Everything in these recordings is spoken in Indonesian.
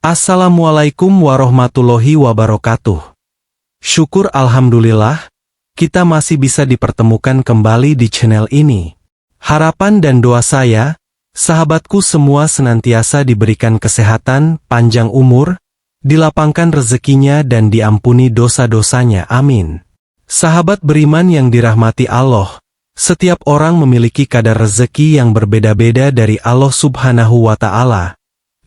Assalamualaikum warahmatullahi wabarakatuh. Syukur alhamdulillah, kita masih bisa dipertemukan kembali di channel ini. Harapan dan doa saya, sahabatku semua senantiasa diberikan kesehatan, panjang umur, dilapangkan rezekinya dan diampuni dosa-dosanya, amin. Sahabat beriman yang dirahmati Allah, setiap orang memiliki kadar rezeki yang berbeda-beda dari Allah Subhanahu wa Ta'ala.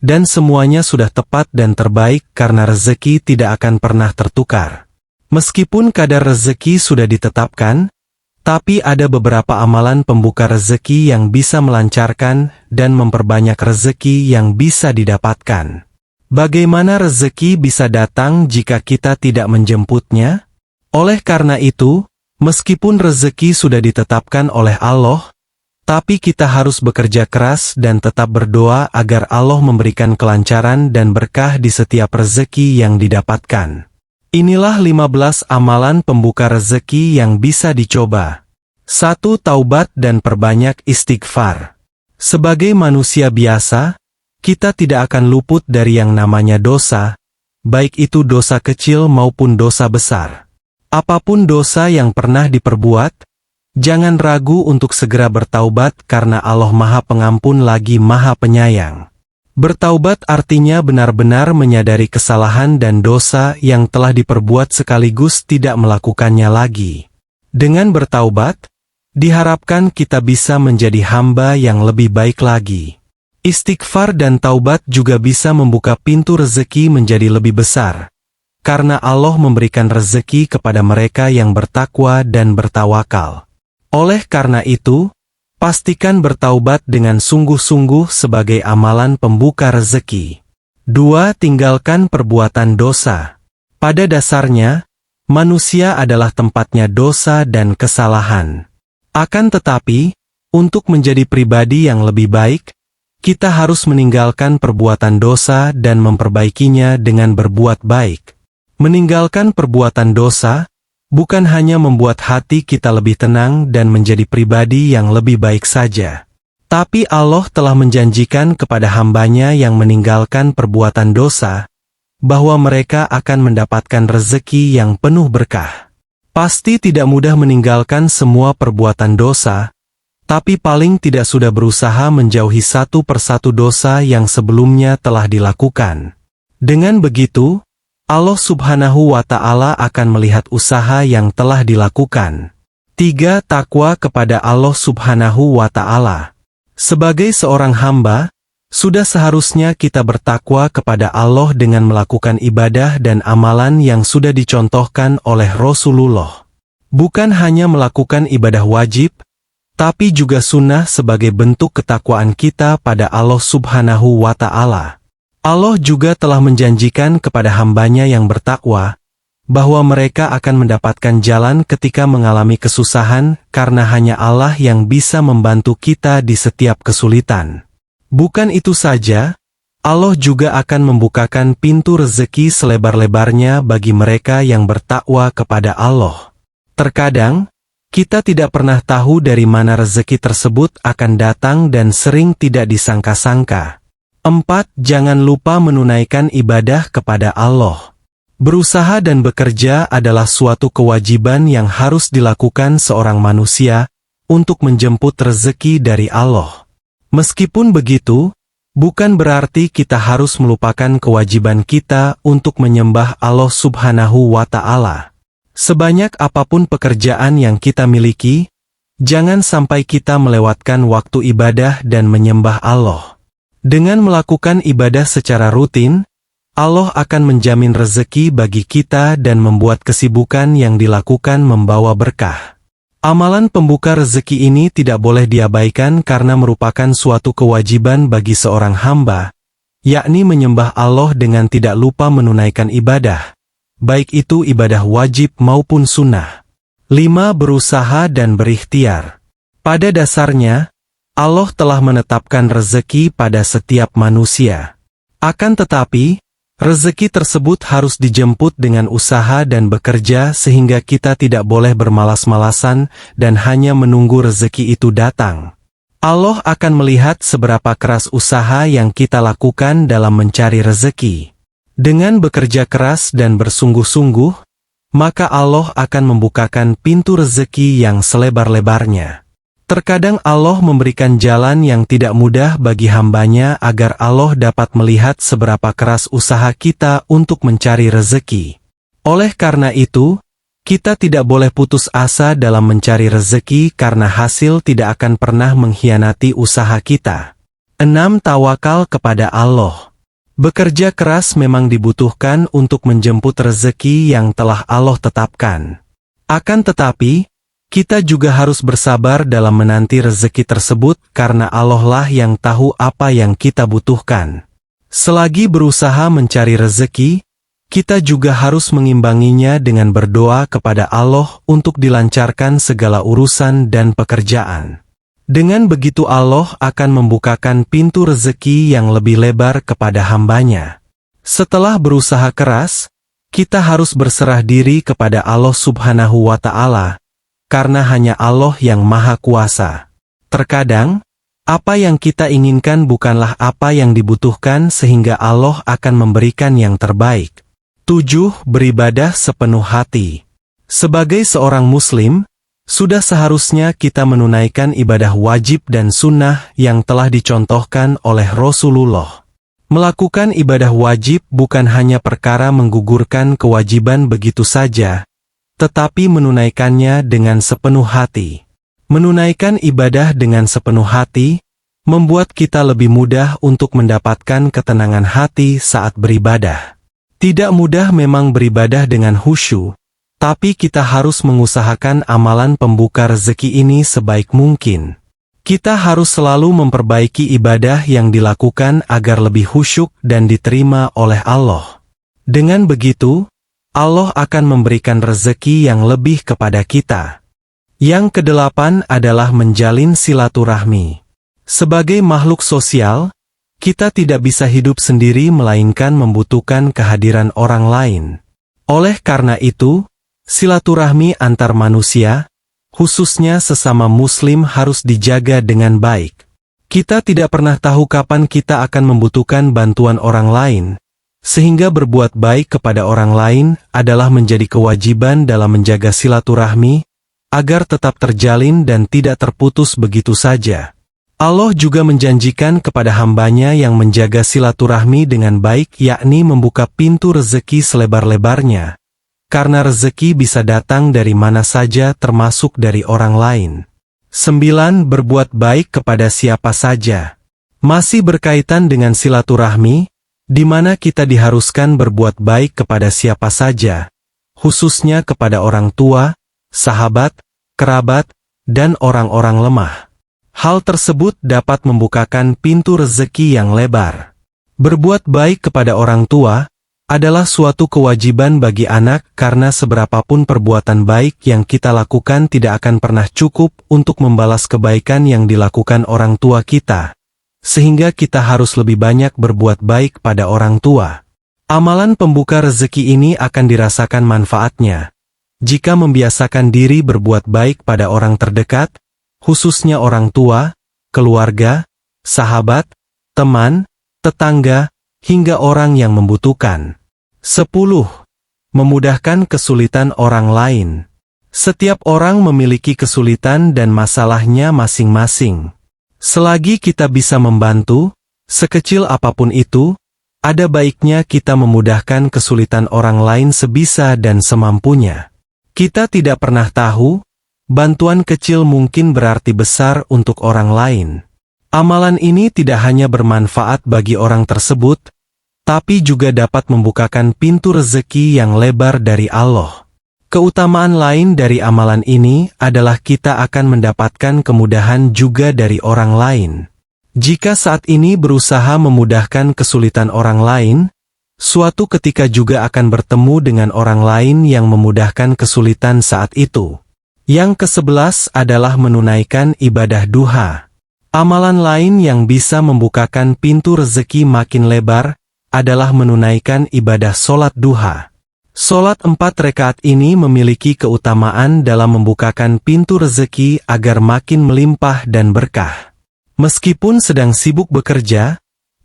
Dan semuanya sudah tepat dan terbaik karena rezeki tidak akan pernah tertukar. Meskipun kadar rezeki sudah ditetapkan, tapi ada beberapa amalan pembuka rezeki yang bisa melancarkan dan memperbanyak rezeki yang bisa didapatkan. Bagaimana rezeki bisa datang jika kita tidak menjemputnya? Oleh karena itu, meskipun rezeki sudah ditetapkan oleh Allah, tapi kita harus bekerja keras dan tetap berdoa agar Allah memberikan kelancaran dan berkah di setiap rezeki yang didapatkan. Inilah 15 amalan pembuka rezeki yang bisa dicoba. 1. Taubat dan perbanyak istighfar. Sebagai manusia biasa, kita tidak akan luput dari yang namanya dosa, baik itu dosa kecil maupun dosa besar. Apapun dosa yang pernah diperbuat, jangan ragu untuk segera bertaubat karena Allah Maha Pengampun lagi Maha Penyayang. Bertaubat artinya benar-benar menyadari kesalahan dan dosa yang telah diperbuat sekaligus tidak melakukannya lagi. Dengan bertaubat, diharapkan kita bisa menjadi hamba yang lebih baik lagi. Istighfar dan taubat juga bisa membuka pintu rezeki menjadi lebih besar, karena Allah memberikan rezeki kepada mereka yang bertakwa dan bertawakal. Oleh karena itu, pastikan bertaubat dengan sungguh-sungguh sebagai amalan pembuka rezeki. 2. Tinggalkan perbuatan dosa. Pada dasarnya, manusia adalah tempatnya dosa dan kesalahan. Akan tetapi, untuk menjadi pribadi yang lebih baik, kita harus meninggalkan perbuatan dosa dan memperbaikinya dengan berbuat baik. Meninggalkan perbuatan dosa bukan hanya membuat hati kita lebih tenang dan menjadi pribadi yang lebih baik saja. Tapi Allah telah menjanjikan kepada hambanya yang meninggalkan perbuatan dosa, bahwa mereka akan mendapatkan rezeki yang penuh berkah. Pasti tidak mudah meninggalkan semua perbuatan dosa, tapi paling tidak sudah berusaha menjauhi satu persatu dosa yang sebelumnya telah dilakukan. Dengan begitu, Allah Subhanahu wa Ta'ala akan melihat usaha yang telah dilakukan. 3. Takwa kepada Allah Subhanahu wa Ta'ala. Sebagai seorang hamba, sudah seharusnya kita bertakwa kepada Allah dengan melakukan ibadah dan amalan yang sudah dicontohkan oleh Rasulullah. Bukan hanya melakukan ibadah wajib, tapi juga sunnah sebagai bentuk ketakwaan kita pada Allah Subhanahu wa Ta'ala. Allah juga telah menjanjikan kepada hambanya yang bertakwa, bahwa mereka akan mendapatkan jalan ketika mengalami kesusahan karena hanya Allah yang bisa membantu kita di setiap kesulitan. Bukan itu saja, Allah juga akan membukakan pintu rezeki selebar-lebarnya bagi mereka yang bertakwa kepada Allah. Terkadang, kita tidak pernah tahu dari mana rezeki tersebut akan datang dan sering tidak disangka-sangka. 4. Jangan lupa menunaikan ibadah kepada Allah. Berusaha dan bekerja adalah suatu kewajiban yang harus dilakukan seorang manusia untuk menjemput rezeki dari Allah. Meskipun begitu, bukan berarti kita harus melupakan kewajiban kita untuk menyembah Allah Subhanahu wa Ta'ala. Sebanyak apapun pekerjaan yang kita miliki, jangan sampai kita melewatkan waktu ibadah dan menyembah Allah. Dengan melakukan ibadah secara rutin, Allah akan menjamin rezeki bagi kita dan membuat kesibukan yang dilakukan membawa berkah. Amalan pembuka rezeki ini tidak boleh diabaikan karena merupakan suatu kewajiban bagi seorang hamba, yakni menyembah Allah dengan tidak lupa menunaikan ibadah, baik itu ibadah wajib maupun sunnah. 5. Berusaha dan berikhtiar. Pada dasarnya, Allah telah menetapkan rezeki pada setiap manusia. Akan tetapi, rezeki tersebut harus dijemput dengan usaha dan bekerja sehingga kita tidak boleh bermalas-malasan dan hanya menunggu rezeki itu datang. Allah akan melihat seberapa keras usaha yang kita lakukan dalam mencari rezeki. Dengan bekerja keras dan bersungguh-sungguh, maka Allah akan membukakan pintu rezeki yang selebar-lebarnya. Terkadang Allah memberikan jalan yang tidak mudah bagi hambanya agar Allah dapat melihat seberapa keras usaha kita untuk mencari rezeki. Oleh karena itu, kita tidak boleh putus asa dalam mencari rezeki karena hasil tidak akan pernah mengkhianati usaha kita. 6. Tawakal kepada Allah. Bekerja keras memang dibutuhkan untuk menjemput rezeki yang telah Allah tetapkan. Akan tetapi, kita juga harus bersabar dalam menanti rezeki tersebut karena Allah lah yang tahu apa yang kita butuhkan. Selagi berusaha mencari rezeki, kita juga harus mengimbanginya dengan berdoa kepada Allah untuk dilancarkan segala urusan dan pekerjaan. Dengan begitu Allah akan membukakan pintu rezeki yang lebih lebar kepada hambanya. Setelah berusaha keras, kita harus berserah diri kepada Allah Subhanahu wa Ta'ala, karena hanya Allah yang Maha Kuasa. Terkadang, apa yang kita inginkan bukanlah apa yang dibutuhkan sehingga Allah akan memberikan yang terbaik. 7. Beribadah sepenuh hati. Sebagai seorang Muslim, sudah seharusnya kita menunaikan ibadah wajib dan sunnah yang telah dicontohkan oleh Rasulullah. Melakukan ibadah wajib bukan hanya perkara menggugurkan kewajiban begitu saja, tetapi menunaikannya dengan sepenuh hati. Menunaikan ibadah dengan sepenuh hati, membuat kita lebih mudah untuk mendapatkan ketenangan hati saat beribadah. Tidak mudah memang beribadah dengan khusyuk, tapi kita harus mengusahakan amalan pembuka rezeki ini sebaik mungkin. Kita harus selalu memperbaiki ibadah yang dilakukan agar lebih khusyuk dan diterima oleh Allah. Dengan begitu, Allah akan memberikan rezeki yang lebih kepada kita. Yang ke-8 adalah menjalin silaturahmi. Sebagai makhluk sosial, kita tidak bisa hidup sendiri melainkan membutuhkan kehadiran orang lain. Oleh karena itu, silaturahmi antar manusia, khususnya sesama Muslim harus dijaga dengan baik. Kita tidak pernah tahu kapan kita akan membutuhkan bantuan orang lain, sehingga berbuat baik kepada orang lain adalah menjadi kewajiban dalam menjaga silaturahmi, agar tetap terjalin dan tidak terputus begitu saja. Allah juga menjanjikan kepada hambanya yang menjaga silaturahmi dengan baik yakni membuka pintu rezeki selebar-lebarnya. Karena rezeki bisa datang dari mana saja termasuk dari orang lain. 9. Berbuat baik kepada siapa saja. Masih berkaitan dengan silaturahmi, di mana kita diharuskan berbuat baik kepada siapa saja, khususnya kepada orang tua, sahabat, kerabat, dan orang-orang lemah. Hal tersebut dapat membukakan pintu rezeki yang lebar. Berbuat baik kepada orang tua adalah suatu kewajiban bagi anak karena seberapapun perbuatan baik yang kita lakukan tidak akan pernah cukup untuk membalas kebaikan yang dilakukan orang tua kita. Sehingga kita harus lebih banyak berbuat baik pada orang tua. Amalan pembuka rezeki ini akan dirasakan manfaatnya jika membiasakan diri berbuat baik pada orang terdekat, khususnya orang tua, keluarga, sahabat, teman, tetangga, hingga orang yang membutuhkan. 10. Memudahkan kesulitan orang lain. Setiap orang memiliki kesulitan dan masalahnya masing-masing. Selagi kita bisa membantu, sekecil apapun itu, ada baiknya kita memudahkan kesulitan orang lain sebisa dan semampunya. Kita tidak pernah tahu, bantuan kecil mungkin berarti besar untuk orang lain. Amalan ini tidak hanya bermanfaat bagi orang tersebut, tapi juga dapat membukakan pintu rezeki yang lebar dari Allah. Keutamaan lain dari amalan ini adalah kita akan mendapatkan kemudahan juga dari orang lain. Jika saat ini berusaha memudahkan kesulitan orang lain, suatu ketika juga akan bertemu dengan orang lain yang memudahkan kesulitan saat itu. Yang ke-11 adalah menunaikan ibadah duha. Amalan lain yang bisa membukakan pintu rezeki makin lebar adalah menunaikan ibadah sholat duha. Sholat 4 rakaat ini memiliki keutamaan dalam membukakan pintu rezeki agar makin melimpah dan berkah. Meskipun sedang sibuk bekerja,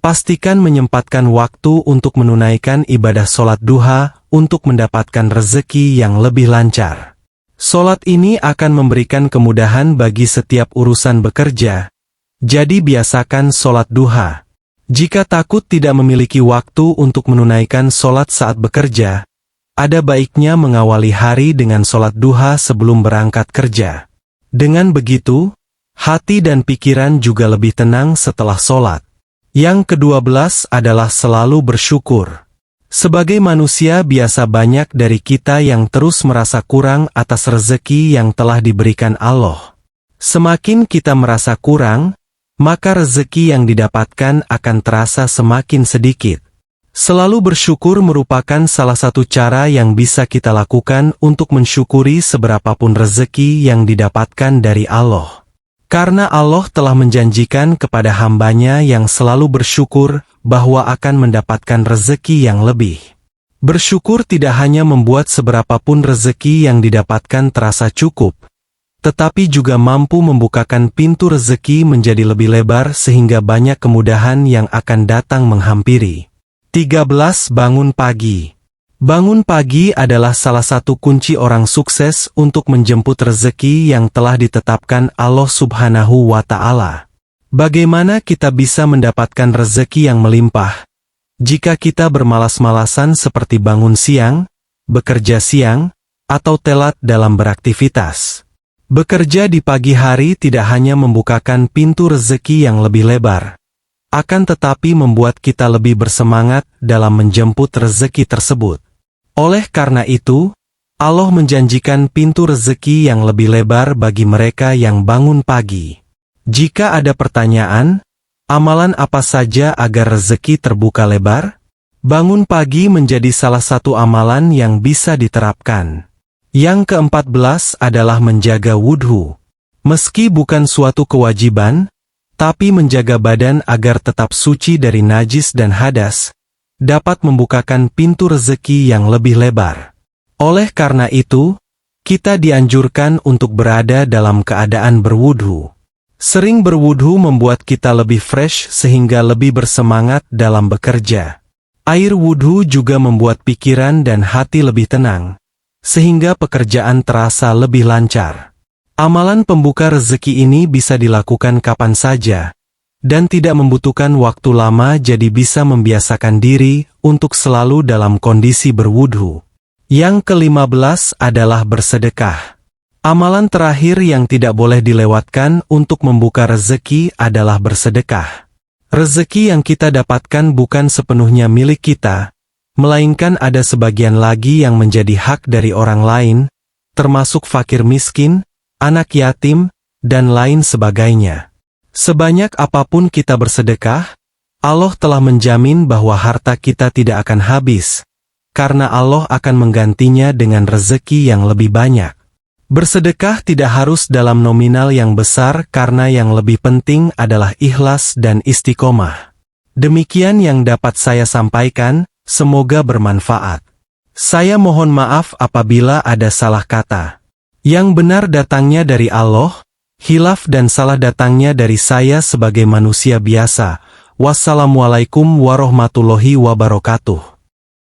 Pastikan menyempatkan waktu untuk menunaikan ibadah sholat duha untuk mendapatkan rezeki yang lebih lancar. Sholat ini akan memberikan kemudahan bagi setiap urusan bekerja, jadi biasakan sholat duha. Jika takut tidak memiliki waktu untuk menunaikan sholat saat bekerja, ada baiknya mengawali hari dengan sholat duha sebelum berangkat kerja. Dengan begitu, hati dan pikiran juga lebih tenang setelah sholat. Yang ke-12 adalah selalu bersyukur. Sebagai manusia biasa banyak dari kita yang terus merasa kurang atas rezeki yang telah diberikan Allah. Semakin kita merasa kurang, maka rezeki yang didapatkan akan terasa semakin sedikit. Selalu bersyukur merupakan salah satu cara yang bisa kita lakukan untuk mensyukuri seberapapun rezeki yang didapatkan dari Allah. Karena Allah telah menjanjikan kepada hambanya yang selalu bersyukur bahwa akan mendapatkan rezeki yang lebih. Bersyukur tidak hanya membuat seberapapun rezeki yang didapatkan terasa cukup, tetapi juga mampu membukakan pintu rezeki menjadi lebih lebar sehingga banyak kemudahan yang akan datang menghampiri. 13. Bangun pagi. Bangun pagi adalah salah satu kunci orang sukses untuk menjemput rezeki yang telah ditetapkan Allah Subhanahu wa Ta'ala. Bagaimana kita bisa mendapatkan rezeki yang melimpah jika kita bermalas-malasan seperti bangun siang, bekerja siang, atau telat dalam beraktivitas? Bekerja di pagi hari tidak hanya membukakan pintu rezeki yang lebih lebar, akan tetapi membuat kita lebih bersemangat dalam menjemput rezeki tersebut. Oleh karena itu, Allah menjanjikan pintu rezeki yang lebih lebar bagi mereka yang bangun pagi. Jika ada pertanyaan, amalan apa saja agar rezeki terbuka lebar? Bangun pagi menjadi salah satu amalan yang bisa diterapkan. Yang ke-14 adalah menjaga wudhu. Meski bukan suatu kewajiban, tapi menjaga badan agar tetap suci dari najis dan hadas, dapat membukakan pintu rezeki yang lebih lebar. Oleh karena itu, kita dianjurkan untuk berada dalam keadaan berwudhu. Sering berwudhu membuat kita lebih fresh sehingga lebih bersemangat dalam bekerja. Air wudhu juga membuat pikiran dan hati lebih tenang, sehingga pekerjaan terasa lebih lancar. Amalan pembuka rezeki ini bisa dilakukan kapan saja, dan tidak membutuhkan waktu lama, jadi bisa membiasakan diri untuk selalu dalam kondisi berwudhu. Yang ke-15 adalah bersedekah. Amalan terakhir yang tidak boleh dilewatkan untuk membuka rezeki adalah bersedekah. Rezeki yang kita dapatkan bukan sepenuhnya milik kita, melainkan ada sebagian lagi yang menjadi hak dari orang lain, termasuk fakir miskin, anak yatim, dan lain sebagainya. Sebanyak apapun kita bersedekah, Allah telah menjamin bahwa harta kita tidak akan habis, karena Allah akan menggantinya dengan rezeki yang lebih banyak. Bersedekah tidak harus dalam nominal yang besar karena yang lebih penting adalah ikhlas dan istiqomah. Demikian yang dapat saya sampaikan, semoga bermanfaat. Saya mohon maaf apabila ada salah kata. Yang benar datangnya dari Allah, hilaf dan salah datangnya dari saya sebagai manusia biasa. Wassalamualaikum warahmatullahi wabarakatuh.